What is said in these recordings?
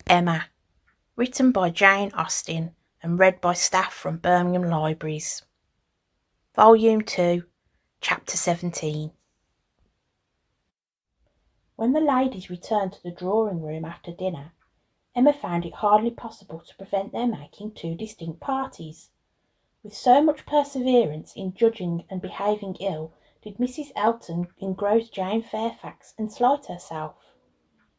Emma, written by Jane Austen and read by staff from Birmingham Libraries. Volume 2, Chapter 17. When the ladies returned to the drawing-room after dinner, Emma found it hardly possible to prevent their making two distinct parties. With so much perseverance in judging and behaving ill did Mrs. Elton engross Jane Fairfax and slight herself.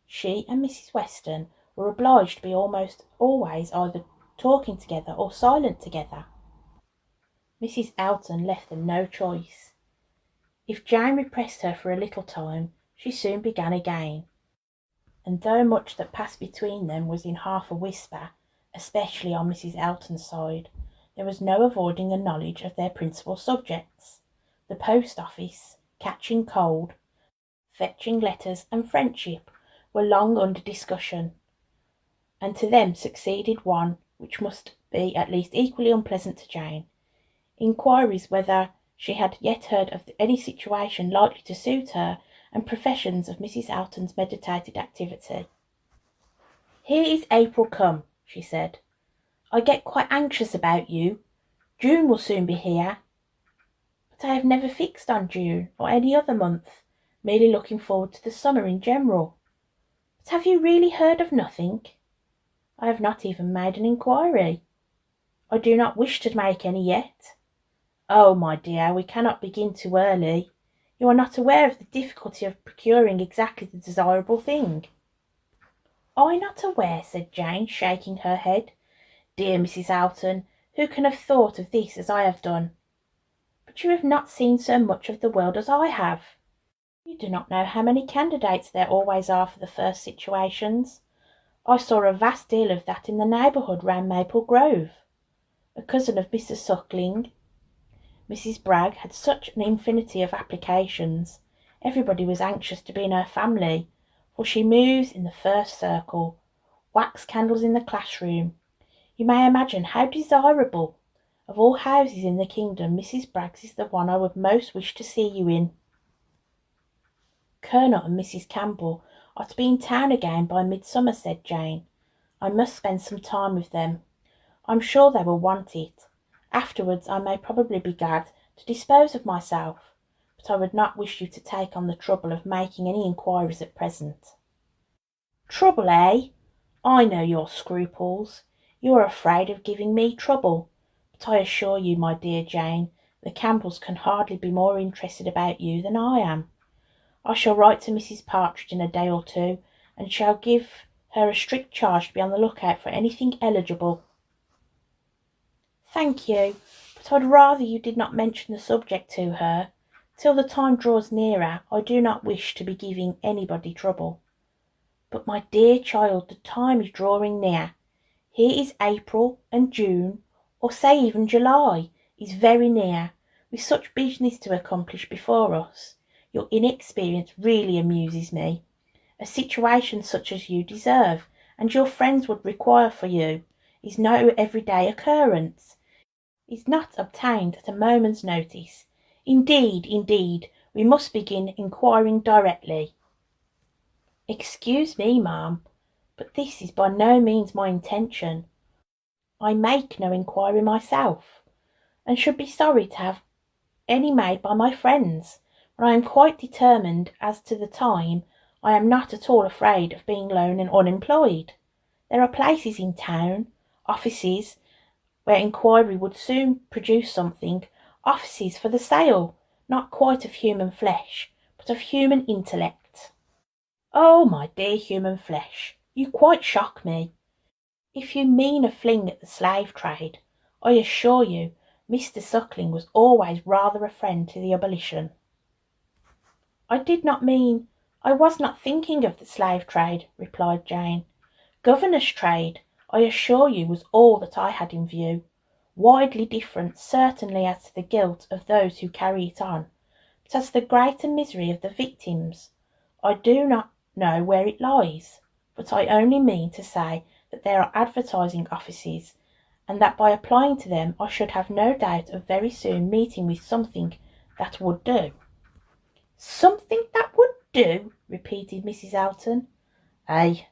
She and Mrs. Weston were obliged to be almost always either talking together or silent together. Mrs. Elton left them no choice. If Jane repressed her for a little time, she soon began again, and though much that passed between them was in half a whisper, especially on Mrs. Elton's side, there was no avoiding a knowledge of their principal subjects. The post office, catching cold, fetching letters, and friendship were long under discussion, and to them succeeded one which must be at least equally unpleasant to Jane. Inquiries whether she had yet heard of any situation likely to suit her, and professions of Mrs. Elton's meditated activity. "Here is April come," she said. "I get quite anxious about you. June will soon be here." "But I have never fixed on June, or any other month, merely looking forward to the summer in general." "But have you really heard of nothing?" "I have not even made an inquiry." "I do not wish to make any yet." "Oh, my dear, we cannot begin too early. You are not aware of the difficulty of procuring exactly the desirable thing." "I not aware," said Jane, shaking her head. "Dear Mrs. Elton, who can have thought of this as I have done? But you have not seen so much of the world as I have. You do not know how many candidates there always are for the first situations. I saw a vast deal of that in the neighbourhood round Maple Grove. A cousin of Mr. Suckling, Mrs. Bragg, had such an infinity of applications. Everybody was anxious to be in her family, for she moves in the first circle. Wax candles in the classroom. You may imagine how desirable. Of all houses in the kingdom, Mrs. Bragg's is the one I would most wish to see you in." "Colonel and Mrs. Campbell are to be in town again by midsummer," said Jane. "I must spend some time with them. I'm sure they will want it. Afterwards I may probably be glad to dispose of myself, but I would not wish you to take on the trouble of making any inquiries at present." "Trouble, eh? I know your scruples. You are afraid of giving me trouble. But I assure you, my dear Jane, the Campbells can hardly be more interested about you than I am. I shall write to Mrs. Partridge in a day or two, and shall give her a strict charge to be on the lookout for anything eligible." "Thank you, but I'd rather you did not mention the subject to her. Till the time draws nearer, I do not wish to be giving anybody trouble." "But, my dear child, the time is drawing near. Here is April, and June, or say even July, is very near, with such business to accomplish before us. Your inexperience really amuses me. A situation such as you deserve, and your friends would require for you, is no everyday occurrence, is not obtained at a moment's notice. Indeed, we must begin inquiring directly." "Excuse me, ma'am, but this is by no means my intention. I make no inquiry myself, and should be sorry to have any made by my friends. When I am quite determined as to the time, I am not at all afraid of being alone and unemployed. There are places in town, offices, where inquiry would soon produce something, offices for the sale, not quite of human flesh, but of human intellect." "Oh, my dear human flesh, you quite shock me. If you mean a fling at the slave trade, I assure you Mr. Suckling was always rather a friend to the abolition." "I was not thinking of the slave trade," replied Jane. "Governess trade, I assure you, was all that I had in view. Widely different, certainly, as to the guilt of those who carry it on, but as to the greater misery of the victims, I do not know where it lies. But I only mean to say that there are advertising offices, and that by applying to them I should have no doubt of very soon meeting with something that would do." "Something that would do," repeated Mrs. Elton. "Ay,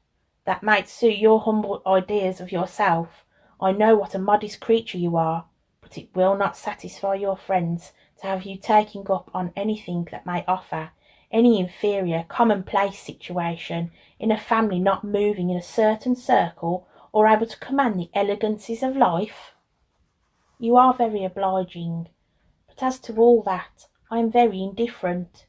That might suit your humble ideas of yourself. I know what a modest creature you are, but it will not satisfy your friends to have you taking up on anything that may offer any inferior, commonplace situation in a family not moving in a certain circle or able to command the elegancies of life. You are very obliging, but as to all that, I am very indifferent.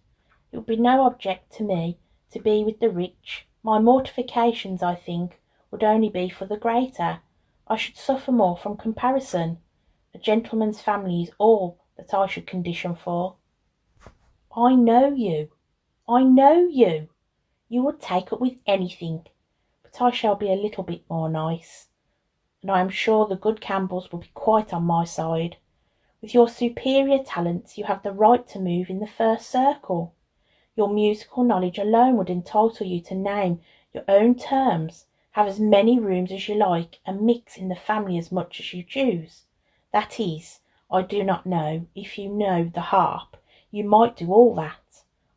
It would be no object to me to be with the rich. My mortifications, I think, would only be for the greater. I should suffer more from comparison. A gentleman's family is all that I should condition for. I know you. I know you. You would take up with anything, but I shall be a little bit more nice, and I am sure the good Campbells will be quite on my side. With your superior talents you have the right to move in the first circle. Your musical knowledge alone would entitle you to name your own terms, have as many rooms as you like, and mix in the family as much as you choose. That is, I do not know, if you know the harp, you might do all that,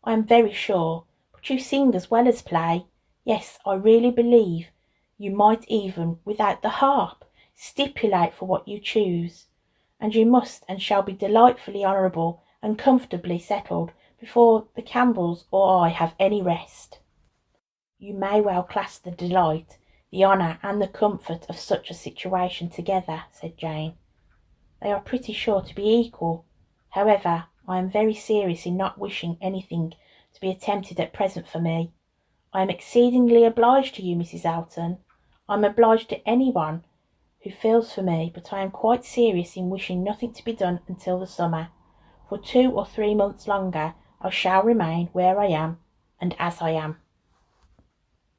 I am very sure, but you sing as well as play. Yes, I really believe you might even, without the harp, stipulate for what you choose, and you must and shall be delightfully honourable and comfortably settled before the Campbells or I have any rest. You may well class the delight, the honour, and the comfort of such a situation together, said Jane. They are pretty sure to be equal. However, I am very serious in not wishing anything to be attempted at present for me. I am exceedingly obliged to you, Mrs. Elton. I am obliged to any one who feels for me, but I am quite serious in wishing nothing to be done until the summer. For 2 or 3 months longer I shall remain where I am, and as I am.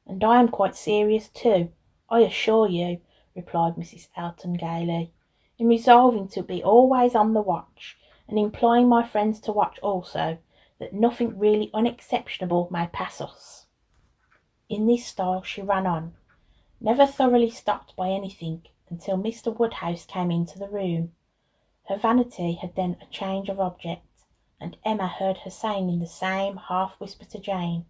And I am quite serious too, I assure you, replied Mrs. Elton gaily, in resolving to be always on the watch, and imploring my friends to watch also, that nothing really unexceptionable may pass us. In this style she ran on, never thoroughly stopped by anything, until Mr. Woodhouse came into the room. Her vanity had then a change of object, and Emma heard her saying in the same half-whisper to Jane,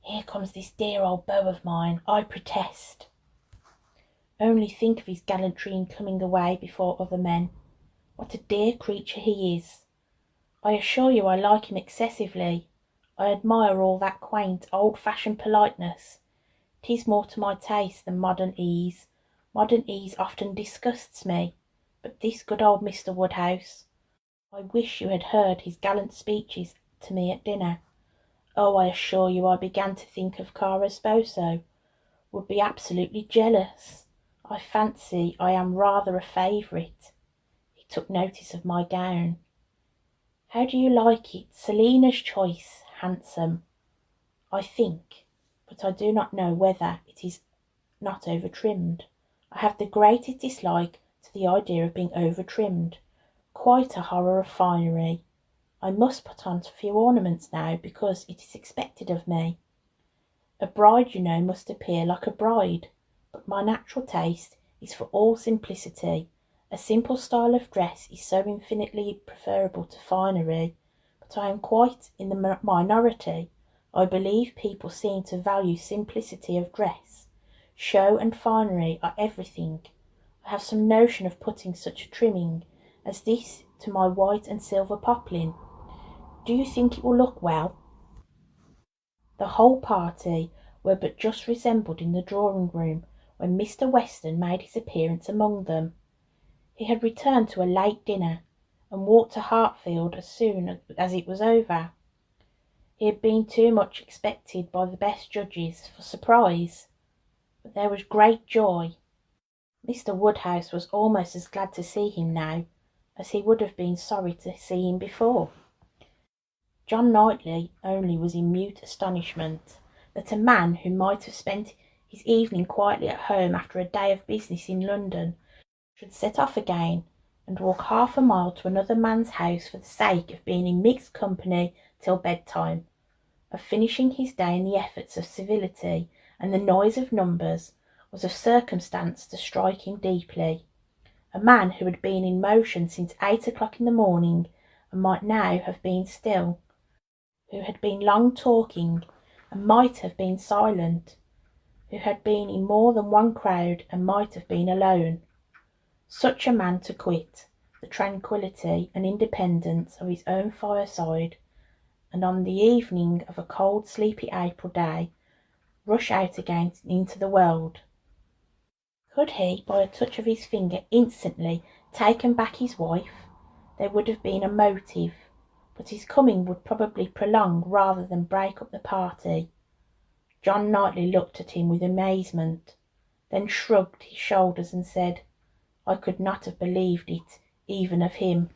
"Here comes this dear old beau of mine, I protest. Only think of his gallantry in coming away before other men. What a dear creature he is! I assure you I like him excessively. I admire all that quaint, old-fashioned politeness. 'Tis more to my taste than modern ease. Modern ease often disgusts me. But this good old Mr. Woodhouse, I wish you had heard his gallant speeches to me at dinner. Oh, I assure you I began to think of Cara Sposo, would be absolutely jealous. I fancy I am rather a favourite. He took notice of my gown. How do you like it? Selina's choice, handsome, I think, but I do not know whether it is not over-trimmed. I have the greatest dislike to the idea of being over-trimmed. Quite a horror of finery. I must put on a few ornaments now, because it is expected of me. A bride, you know, must appear like a bride, but my natural taste is for all simplicity. A simple style of dress is so infinitely preferable to finery, but I am quite in the minority. I believe people seem to value simplicity of dress. Show and finery are everything. I have some notion of putting such a trimming as this to my white and silver poplin. Do you think it will look well? The whole party were but just reassembled in the drawing-room when Mr. Weston made his appearance among them. He had returned to a late dinner, and walked to Hartfield as soon as it was over. He had been too much expected by the best judges for surprise, but there was great joy. Mr. Woodhouse was almost as glad to see him now as he would have been sorry to see him before. John Knightley only was in mute astonishment that a man who might have spent his evening quietly at home after a day of business in London should set off again and walk 1/2 a mile to another man's house for the sake of being in mixed company till bedtime, of finishing his day in the efforts of civility and the noise of numbers, was a circumstance to strike him deeply. A man who had been in motion since 8 o'clock in the morning, and might now have been still, who had been long talking, and might have been silent, who had been in more than one crowd and might have been alone. Such a man to quit the tranquillity and independence of his own fireside, and on the evening of a cold, sleepy April day, rush out again into the world. Could he, by a touch of his finger, instantly taken back his wife? There would have been a motive, but his coming would probably prolong rather than break up the party. John Knightley looked at him with amazement, then shrugged his shoulders and said, "I could not have believed it, even of him."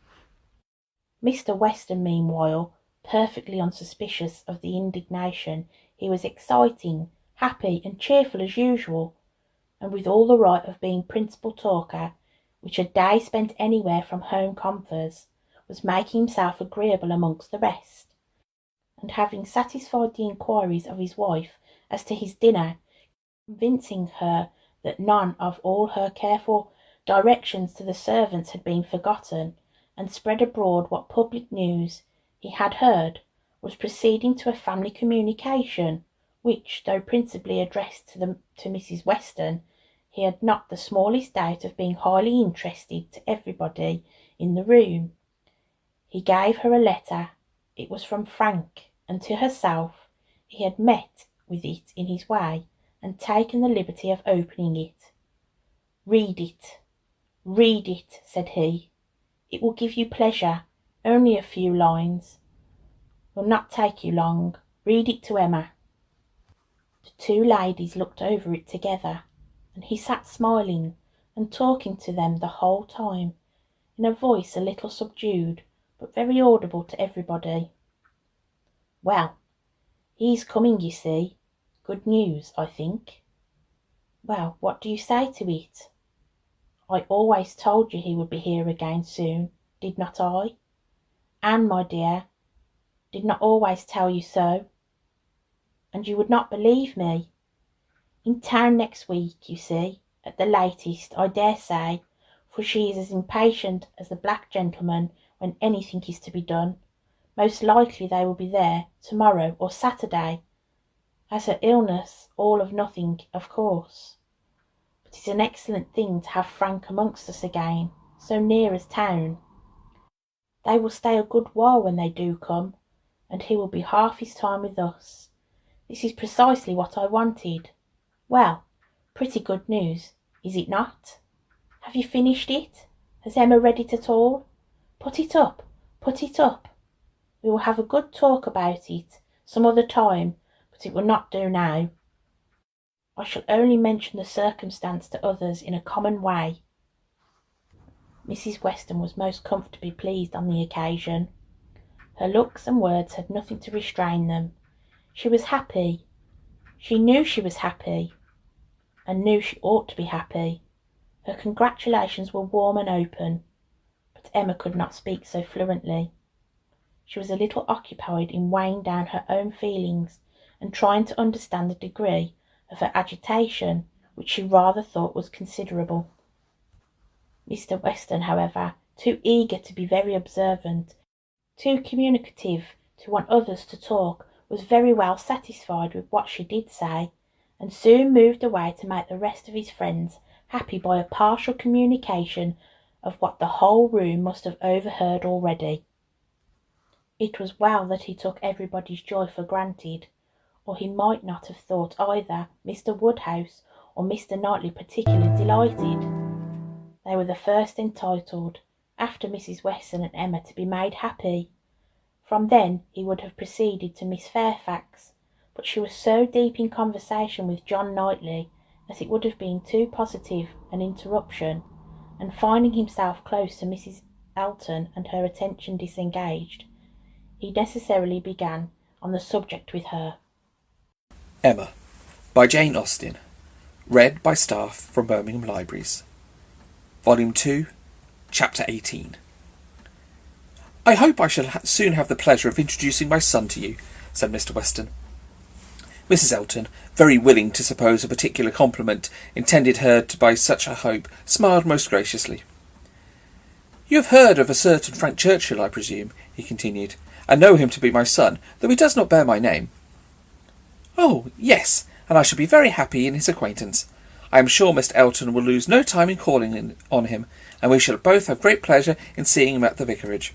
Mr. Weston, meanwhile, perfectly unsuspicious of the indignation he was exciting, happy and cheerful as usual, and with all the right of being principal talker, which a day spent anywhere from home confers, was making himself agreeable amongst the rest, and having satisfied the inquiries of his wife as to his dinner, convincing her that none of all her careful directions to the servants had been forgotten, and spread abroad what public news he had heard, was proceeding to a family communication, which, though principally addressed to Mrs. Weston, he had not the smallest doubt of being highly interested to everybody in the room. He gave her a letter. It was from Frank, and to herself. He had met with it in his way, and taken the liberty of opening it. "Read it," said he. "It will give you pleasure. Only a few lines. Will not take you long. Read it to Emma." The two ladies looked over it together, and he sat smiling and talking to them the whole time, in a voice a little subdued, but very audible to everybody. "Well, he's coming, you see. Good news, I think." "Well, what do you say to it?" "I always told you he would be here again soon, did not I? Anne, my dear, did not always tell you so? And you would not believe me. In town next week, you see, at the latest, I dare say, for she is as impatient as the black gentleman when anything is to be done. Most likely they will be there to-morrow or Saturday. As her illness all of nothing, of course. But it's an excellent thing to have Frank amongst us again, so near as town. They will stay a good while when they do come, and he will be half his time with us. This is precisely what I wanted. Well, pretty good news, is it not? Have you finished it? Has Emma read it at all? Put it up, put it up. We will have a good talk about it some other time, but it will not do now. I shall only mention the circumstance to others in a common way." Mrs. Weston was most comfortably pleased on the occasion. Her looks and words had nothing to restrain them. She was happy. She knew she was happy, and knew she ought to be happy. Her congratulations were warm and open, but Emma could not speak so fluently. She was a little occupied in weighing down her own feelings and trying to understand the degree of her agitation, which she rather thought was considerable. Mr. Weston, however, too eager to be very observant, too communicative to want others to talk, was very well satisfied with what she did say, and soon moved away to make the rest of his friends happy by a partial communication of what the whole room must have overheard already. It was well that he took everybody's joy for granted, or he might not have thought either Mr. Woodhouse or Mr. Knightley particularly delighted. They were the first entitled, after Mrs. Weston and Emma, to be made happy. From then he would have proceeded to Miss Fairfax, but she was so deep in conversation with John Knightley that it would have been too positive an interruption, and finding himself close to Mrs. Elton and her attention disengaged, he necessarily began on the subject with her. Emma, by Jane Austen, read by staff from Birmingham Libraries. Volume 2, Chapter 18. "I hope I shall soon have the pleasure of introducing my son to you," said Mr. Weston. Mrs. Elton, very willing to suppose a particular compliment intended her by such a hope, smiled most graciously. "You have heard of a certain Frank Churchill, I presume," he continued, "and know him to be my son, though he does not bear my name." "Oh, yes, and I shall be very happy in his acquaintance. I am sure Mr. Elton will lose no time in calling on him, and we shall both have great pleasure in seeing him at the vicarage."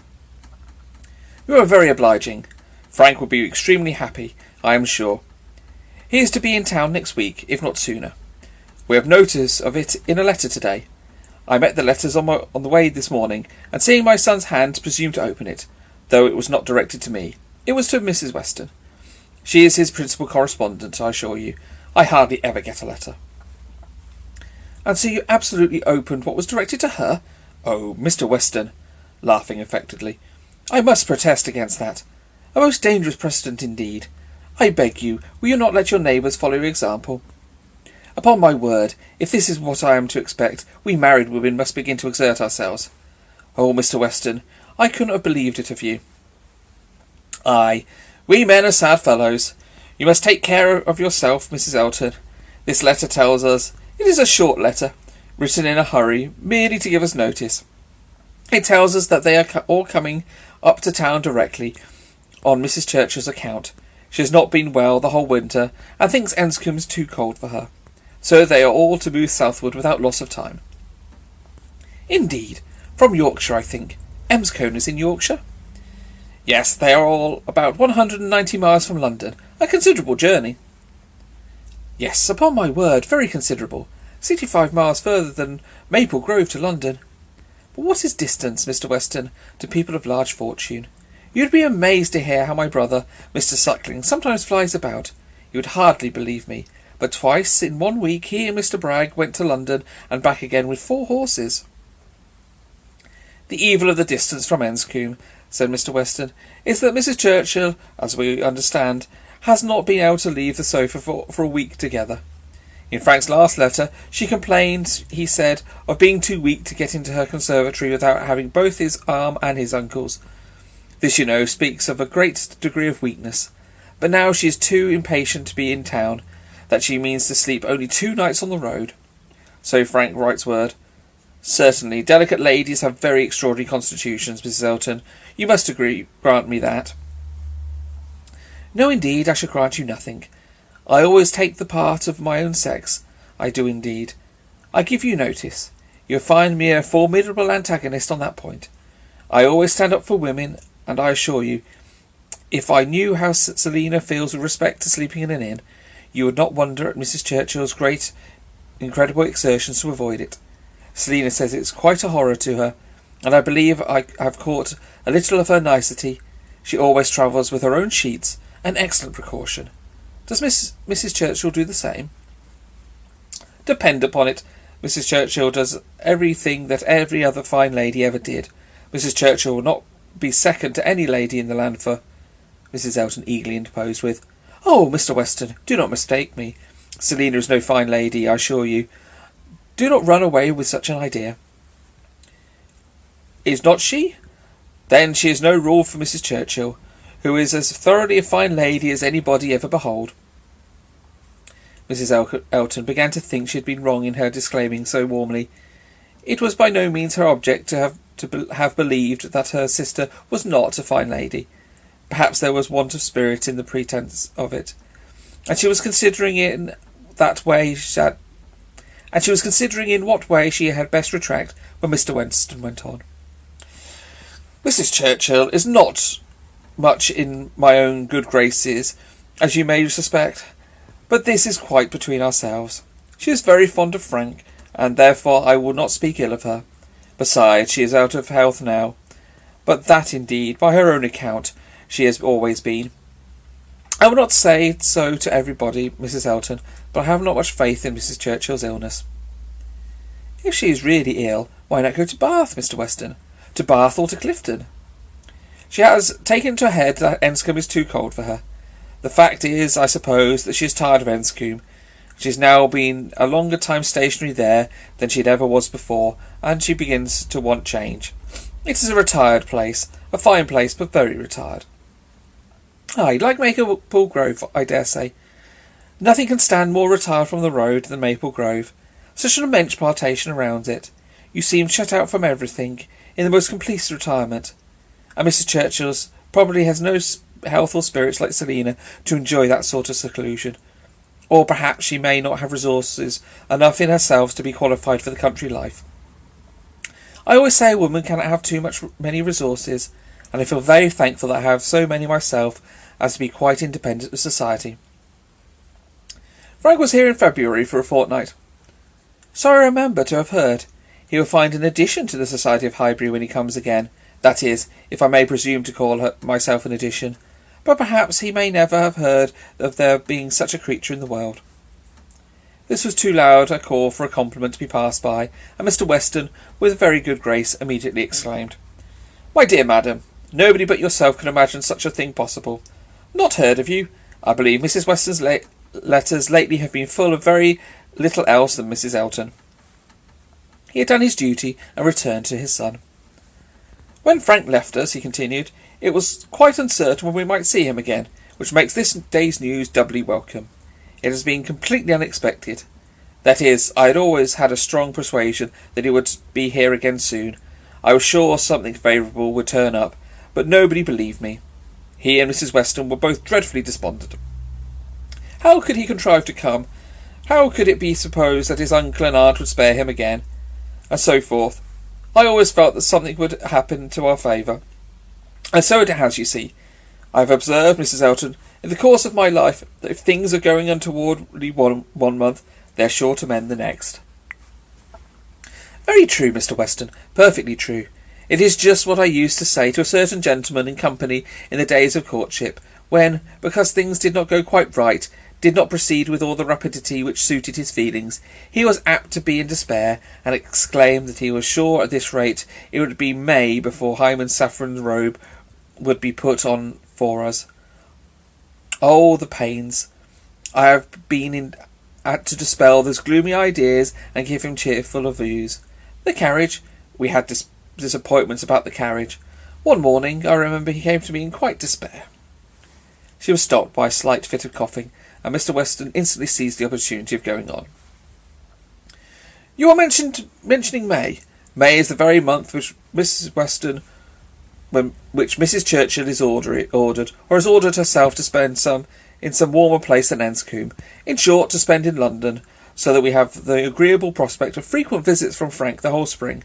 "You are very obliging. Frank will be extremely happy, I am sure. He is to be in town next week, if not sooner. We have notice of it in a letter today. I met the letters on the way this morning, and seeing my son's hand, presumed to open it, though it was not directed to me. It was to Mrs. Weston. She is his principal correspondent, I assure you. I hardly ever get a letter." "And so you absolutely opened what was directed to her? Oh, Mr. Weston," laughing affectedly, "I must protest against that. A most dangerous precedent indeed. I beg you, will you not let your neighbours follow your example? Upon my word, if this is what I am to expect, we married women must begin to exert ourselves. Oh, Mr. Weston, I couldn't have believed it of you." "Ay, we men are sad fellows. You must take care of yourself, Mrs. Elton. This letter tells us. It is a short letter, written in a hurry, merely to give us notice. It tells us that they are all coming up to town directly, on Mrs. Churchill's account. She has not been well the whole winter, and thinks Enscombe is too cold for her. So they are all to move southward without loss of time." "Indeed. From Yorkshire, I think. Enscombe is in Yorkshire?" "Yes, they are all about 190 miles from London. A considerable journey." "Yes, upon my word, very considerable. 65 miles further than Maple Grove to London. But what is distance, Mr. Weston, to people of large fortune? You would be amazed to hear how my brother, Mr. Suckling, sometimes flies about. You would hardly believe me, but twice in 1 week he and Mr. Bragg went to London and back again with 4 horses. "The evil of the distance from Enscombe," said Mr. Weston, "is that Mrs. Churchill, as we understand, has not been able to leave the sofa for a week together. In Frank's last letter, she complained, he said, of being too weak to get into her conservatory without having both his arm and his uncle's. This, you know, speaks of a great degree of weakness. But now she is too impatient to be in town, that she means to sleep only 2 nights on the road. So Frank writes word. Certainly, delicate ladies have very extraordinary constitutions, Mrs. Elton. You must grant me that." "No, indeed, I shall grant you nothing. I always take the part of my own sex. I do indeed. I give you notice. You'll find me a formidable antagonist on that point. I always stand up for women, and I assure you, if I knew how Selina feels with respect to sleeping in an inn, you would not wonder at Mrs. Churchill's great, incredible exertions to avoid it. Selina says it's quite a horror to her, and I believe I have caught a little of her nicety. She always travels with her own sheets, an excellent precaution. Does Mrs. Churchill do the same?" "Depend upon it, Mrs. Churchill does everything that every other fine lady ever did. Mrs. Churchill will not be second to any lady in the land for—" Mrs. Elton eagerly interposed with, "Oh, Mr. Weston, do not mistake me. Selina is no fine lady, I assure you. Do not run away with such an idea." "Is not she? Then she is no rule for Mrs. Churchill, who is as thoroughly a fine lady as anybody ever behold." Mrs. Elton began to think she had been wrong in her disclaiming so warmly. It was by no means her object to have believed that her sister was not a fine lady. Perhaps there was want of spirit in the pretence of it, and she was considering in what way she had best retract when Mr. Weston went on. "Mrs. Churchill is not much in my own good graces, as you may suspect, but this is quite between ourselves. She is very fond of Frank, and therefore I will not speak ill of her. Besides, she is out of health now, but that indeed, by her own account, she has always been. I will not say so to everybody, Mrs. Elton, but I have not much faith in Mrs. Churchill's illness." "If she is really ill, why not go to Bath, Mr. Weston? To Bath or to Clifton?" "She has taken to her head that Enscombe is too cold for her. The fact is, I suppose, that she is tired of Enscombe. She has now been a longer time stationary there than she ever was before, and she begins to want change. It is a retired place, a fine place, but very retired." "Aye, like Maple Grove, I dare say. Nothing can stand more retired from the road than Maple Grove. Such an immense plantation around it. You seem shut out from everything, in the most complete retirement. And Mrs. Churchill's probably has no health or spirits like Selina to enjoy that sort of seclusion. Or perhaps she may not have resources enough in herself to be qualified for the country life. I always say a woman cannot have many resources, and I feel very thankful that I have so many myself as to be quite independent of society. Frank was here in February for a fortnight. So I remember to have heard. He will find an addition to the Society of Highbury when he comes again. That is, if I may presume to call myself an addition. But perhaps he may never have heard of there being such a creature in the world. This was too loud a call for a compliment to be passed by, and Mr. Weston, with very good grace, immediately exclaimed, "My dear madam, nobody but yourself can imagine such a thing possible. Not heard of you? I believe Mrs. Weston's letters lately have been full of very little else than Mrs. Elton." He had done his duty and returned to his son. "When Frank left us," he continued, "it was quite uncertain when we might see him again, which makes this day's news doubly welcome. It has been completely unexpected. That is, I had always had a strong persuasion that he would be here again soon. I was sure something favourable would turn up, but nobody believed me. He and Mrs. Weston were both dreadfully despondent. How could he contrive to come? How could it be supposed that his uncle and aunt would spare him again? And so forth. I always felt that something would happen to our favour. And so it has, you see. I have observed, Mrs. Elton, in the course of my life, that if things are going untowardly one month, they are sure to mend the next." "Very true, Mr. Weston, perfectly true. It is just what I used to say to a certain gentleman in company in the days of courtship, when, because things did not go quite right, did not proceed with all the rapidity which suited his feelings, he was apt to be in despair, and exclaim that he was sure at this rate it would be May before Hyman's saffron robe would be put on for us. Oh, the pains I have been at to dispel those gloomy ideas and give him cheerful views. The carriage, we had disappointments about the carriage. One morning, I remember, he came to me in quite despair." She was stopped by a slight fit of coughing, and Mr. Weston instantly seized the opportunity of going on. "You are mentioning May. May is the very month which Mrs. Weston, which Mrs. Churchill is ordered, or has ordered herself to spend in some warmer place than Enscombe. In short, to spend in London, so that we have the agreeable prospect of frequent visits from Frank the whole spring.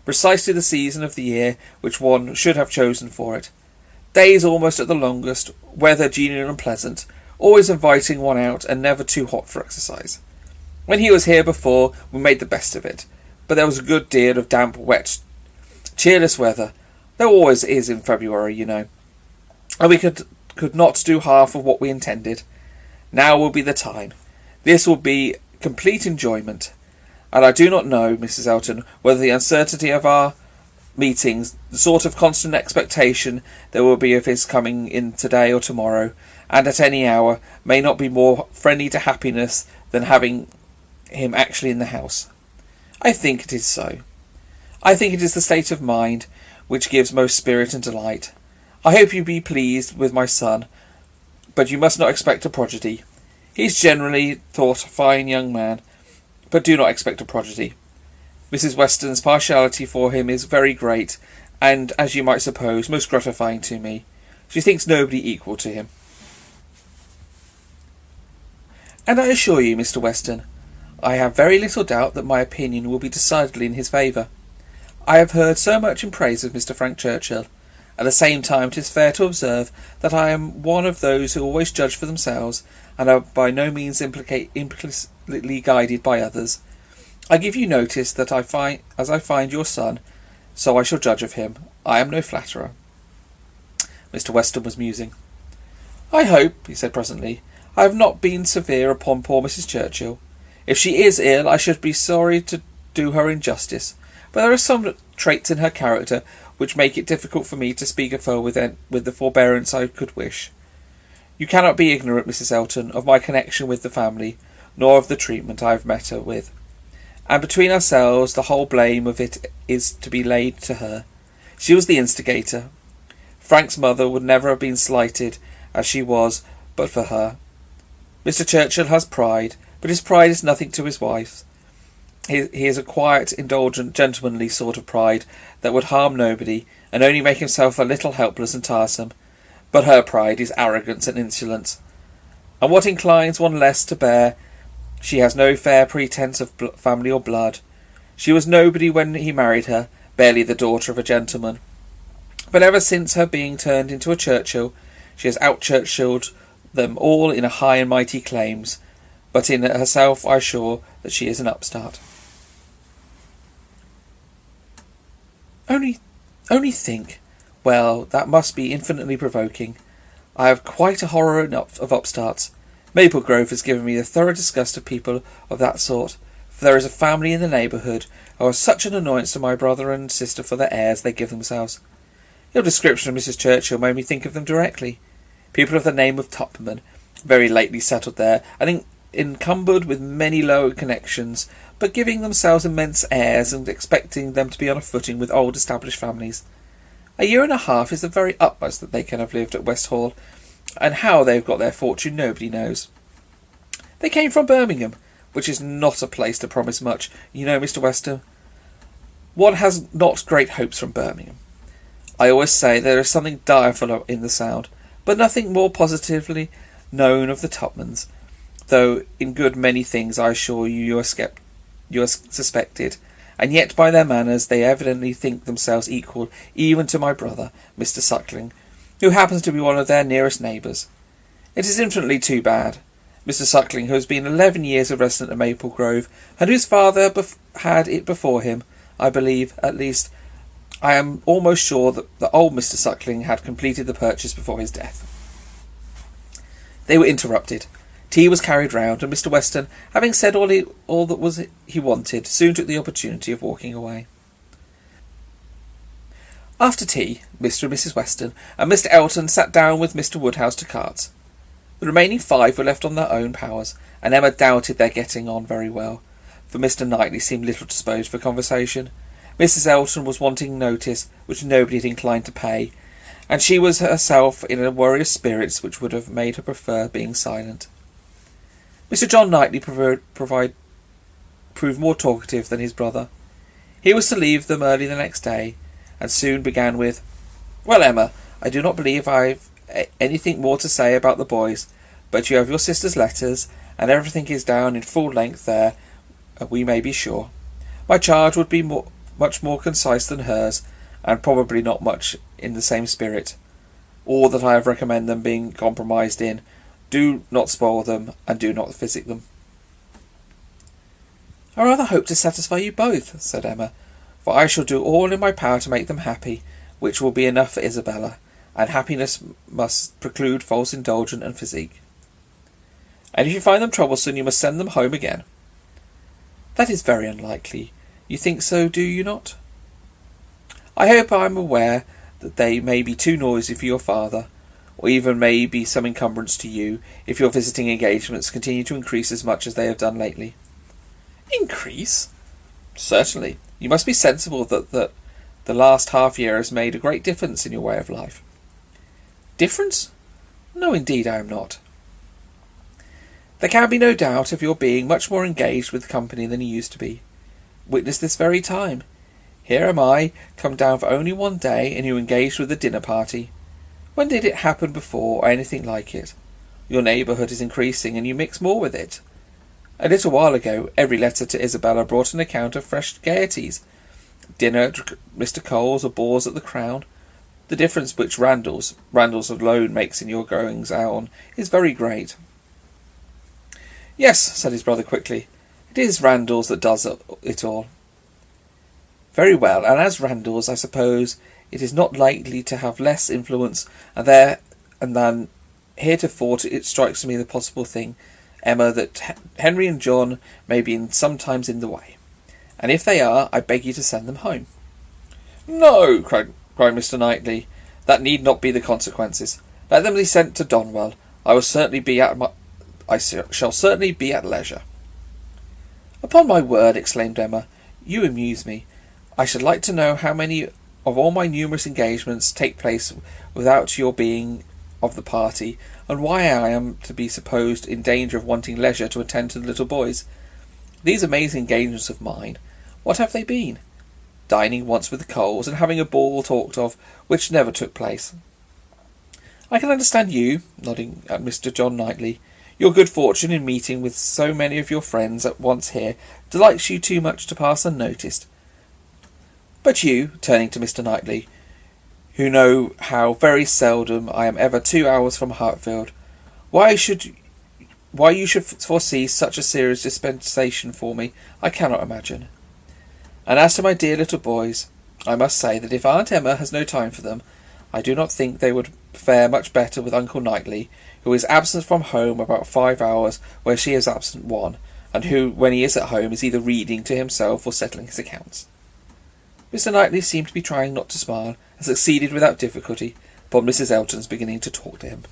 Precisely the season of the year which one should have chosen for it. Days almost at the longest, weather genial and pleasant, always inviting one out, and never too hot for exercise. When he was here before, we made the best of it, but there was a good deal of damp, wet, cheerless weather. There always is in February, you know, and we could not do half of what we intended. Now will be the time. This will be complete enjoyment, and I do not know, Mrs. Elton, whether the uncertainty of our meetings, the sort of constant expectation there will be of his coming in today or tomorrow, and at any hour, may not be more friendly to happiness than having him actually in the house. I think it is so. I think it is the state of mind which gives most spirit and delight. I hope you be pleased with my son, but you must not expect a prodigy. He is generally thought a fine young man, but do not expect a prodigy. Mrs. Weston's partiality for him is very great, and, as you might suppose, most gratifying to me. She thinks nobody equal to him. And I assure you, Mr. Weston, I have very little doubt that my opinion will be decidedly in his favour. I have heard so much in praise of Mr. Frank Churchill. At the same time, it is fair to observe that I am one of those who always judge for themselves, and are by no means implicitly guided by others. I give you notice that as I find your son, so I shall judge of him. I am no flatterer." Mr. Weston was musing. "I hope," he said presently, "I have not been severe upon poor Mrs. Churchill. If she is ill, I should be sorry to do her injustice, but there are some traits in her character which make it difficult for me to speak of her with the forbearance I could wish. You cannot be ignorant, Mrs. Elton, of my connection with the family, nor of the treatment I have met her with. And between ourselves, the whole blame of it is to be laid to her. She was the instigator. Frank's mother would never have been slighted as she was but for her. Mr. Churchill has pride, but his pride is nothing to his wife's. He is a quiet, indulgent, gentlemanly sort of pride that would harm nobody, and only make himself a little helpless and tiresome. But her pride is arrogance and insolence. And what inclines one less to bear? She has no fair pretence of family or blood. She was nobody when he married her, barely the daughter of a gentleman. But ever since her being turned into a Churchill, she has out-Churchilled them all in a high and mighty claims. But in herself I sure that she is an upstart. Only think. Well, that must be infinitely provoking. I have quite a horror of upstarts. Maple Grove has given me the thorough disgust of people of that sort, for there is a family in the neighbourhood who are such an annoyance to my brother and sister for the airs they give themselves. Your description of Mrs. Churchill made me think of them directly. People of the name of Tupman, very lately settled there, and encumbered with many low connections, but giving themselves immense airs and expecting them to be on a footing with old established families. A year and a half is the very utmost that they can have lived at West Hall, and how they have got their fortune nobody knows. They came from Birmingham, which is not a place to promise much, you know, Mr. Weston. One has not great hopes from Birmingham. I always say there is something direful in the sound, but nothing more positively known of the Tupmans, though in good many things I assure you are suspected, and yet by their manners they evidently think themselves equal even to my brother, Mr. Suckling, who happens to be one of their nearest neighbours. It is infinitely too bad. Mr. Suckling, who has been 11 years a resident of Maple Grove, and whose father had it before him, I believe, at least, I am almost sure that the old Mr. Suckling had completed the purchase before his death. They were interrupted. Tea was carried round, and Mr. Weston, having said all that he wanted, soon took the opportunity of walking away. After tea, Mr. and Mrs. Weston and Mr. Elton sat down with Mr. Woodhouse to cards. The remaining 5 were left on their own powers, and Emma doubted their getting on very well, for Mr. Knightley seemed little disposed for conversation. Mrs. Elton was wanting notice, which nobody had inclined to pay, and she was herself in a worry of spirits which would have made her prefer being silent. Mr. John Knightley proved more talkative than his brother. He was to leave them early the next day, and soon began with, "Well, Emma, I do not believe I've anything more to say about the boys, but you have your sister's letters, and everything is down in full length there, we may be sure. My charge would be much more concise than hers, and probably not much in the same spirit. All that I have recommend them being compromised in. Do not spoil them, and do not physic them." "I rather hope to satisfy you both," said Emma, "for I shall do all in my power to make them happy, which will be enough for Isabella, and happiness must preclude false indulgence and physique. And if you find them troublesome, you must send them home again." "That is very unlikely. You think so, do you not?" "I hope I am aware that they may be too noisy for your father, or even may be some encumbrance to you, if your visiting engagements continue to increase as much as they have done lately." "Increase?" "Certainly. You must be sensible that the last half-year has made a great difference in your way of life." "Difference? No, indeed I am not." "There can be no doubt of your being much more engaged with company than you used to be. Witness this very time. Here am I, come down for only one day, and you engaged with a dinner party. When did it happen before, or anything like it? Your neighbourhood is increasing, and you mix more with it. A little while ago, every letter to Isabella brought an account of fresh gaieties. Dinner at Mr. Cole's, or balls at the Crown. The difference which Randall's alone makes in your goings on is very great." "Yes," said his brother quickly, "it is Randall's that does it all." "Very well, and as Randall's, I suppose it is not likely to have less influence than heretofore. It strikes me the possible thing, Emma, that Henry and John may be sometimes in the way, and if they are, I beg you to send them home." "No," cried Mr. Knightley, "that need not be the consequences. Let them be sent to Donwell. I shall certainly be at leisure." "Upon my word," exclaimed Emma, "you amuse me. I should like to know how many of all my numerous engagements take place without your being of the party, and why I am to be supposed in danger of wanting leisure to attend to the little boys. These amazing engagements of mine, what have they been? Dining once with the Coles, and having a ball talked of, which never took place." "I can understand you," nodding at Mr. John Knightley. Your good fortune in meeting with so many of your friends at once here delights you too much to pass unnoticed. But you," turning to Mr. Knightley, "who know how very seldom I am ever 2 hours from Hartfield, why you should foresee such a serious dispensation for me, I cannot imagine. And as to my dear little boys, I must say that if Aunt Emma has no time for them, I do not think they would fare much better with Uncle Knightley, who is absent from home about 5 hours where she is absent 1, and who, when he is at home, is either reading to himself or settling his accounts." Mr. Knightley seemed to be trying not to smile, and succeeded without difficulty upon Mrs. Elton's beginning to talk to him.